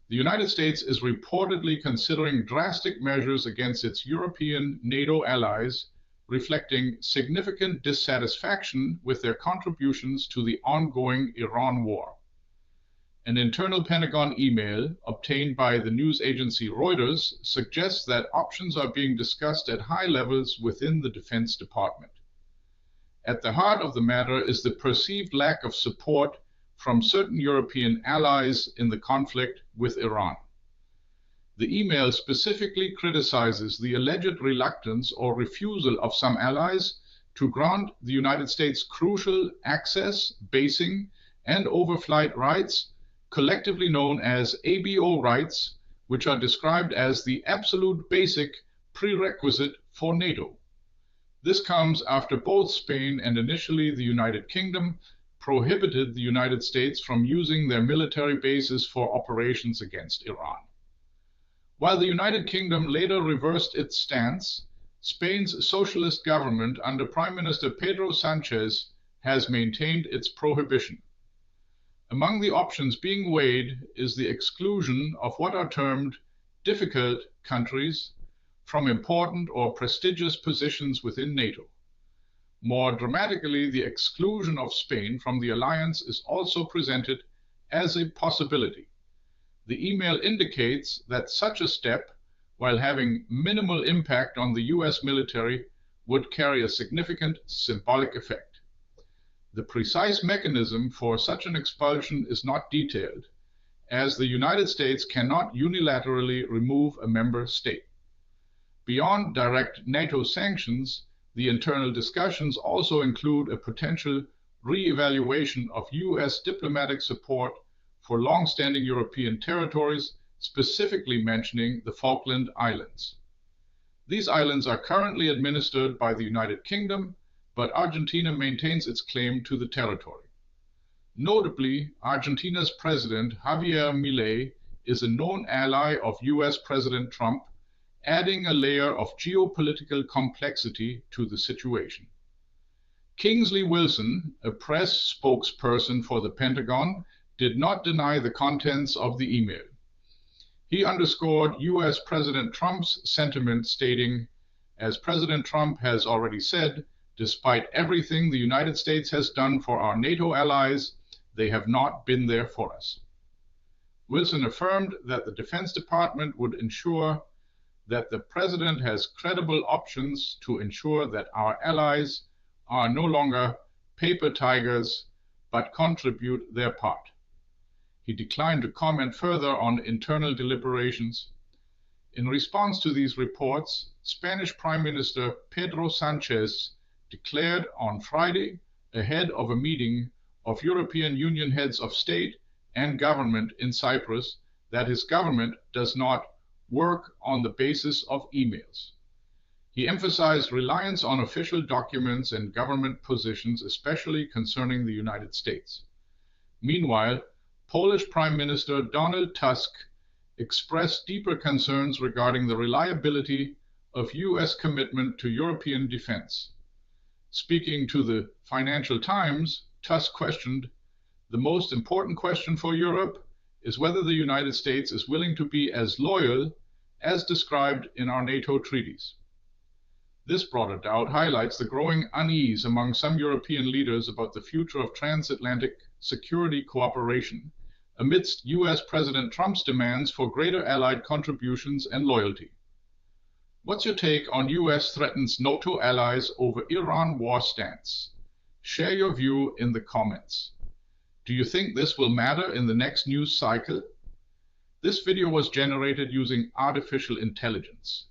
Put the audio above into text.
The United States is reportedly considering drastic measures against its European NATO allies, reflecting significant dissatisfaction with their contributions to the ongoing Iran war. An internal Pentagon email obtained by the news agency Reuters suggests that options are being discussed at high levels within the Defense Department. At the heart of the matter is the perceived lack of support from certain European allies in the conflict with Iran. The email specifically criticizes the alleged reluctance or refusal of some allies to grant the United States crucial access, basing, and overflight rights, collectively known as ABO rights, which are described as the absolute basic prerequisite for NATO. This comes after both Spain and initially the United Kingdom prohibited the United States from using their military bases for operations against Iran. While the United Kingdom later reversed its stance, Spain's socialist government under Prime Minister Pedro Sánchez has maintained its prohibition. Among the options being weighed is the exclusion of what are termed difficult countries from important or prestigious positions within NATO. More dramatically, the exclusion of Spain from the alliance is also presented as a possibility. The email indicates that such a step, while having minimal impact on the US military, would carry a significant symbolic effect. The precise mechanism for such an expulsion is not detailed, as the United States cannot unilaterally remove a member state. Beyond direct NATO sanctions, the internal discussions also include a potential re-evaluation of US diplomatic support for long-standing European territories, specifically mentioning the Falkland Islands. These islands are currently administered by the United Kingdom, but Argentina maintains its claim to the territory. Notably, Argentina's president, Javier Milei, is a known ally of US President Trump, adding a layer of geopolitical complexity to the situation. Kingsley Wilson, a press spokesperson for the Pentagon, did not deny the contents of the email. He underscored US President Trump's sentiment, stating, "As President Trump has already said, despite everything the United States has done for our NATO allies, they have not been there for us." Wilson affirmed that the Defense Department would ensure that the President has credible options to ensure that our allies are no longer paper tigers, but contribute their part. He declined to comment further on internal deliberations. In response to these reports, Spanish Prime Minister Pedro Sánchez declared on Friday, ahead of a meeting of European Union heads of state and government in Cyprus, that his government does not work on the basis of emails. He emphasized reliance on official documents and government positions, especially concerning the United States. Meanwhile, Polish Prime Minister Donald Tusk expressed deeper concerns regarding the reliability of US commitment to European defense. Speaking to the Financial Times, Tusk questioned, "The most important question for Europe is whether the United States is willing to be as loyal as described in our NATO treaties." This broader doubt highlights the growing unease among some European leaders about the future of transatlantic security cooperation, amidst US President Trump's demands for greater allied contributions and loyalty. What's your take on US threatens NATO allies over Iran war stance? Share your view in the comments. Do you think this will matter in the next news cycle? This video was generated using artificial intelligence.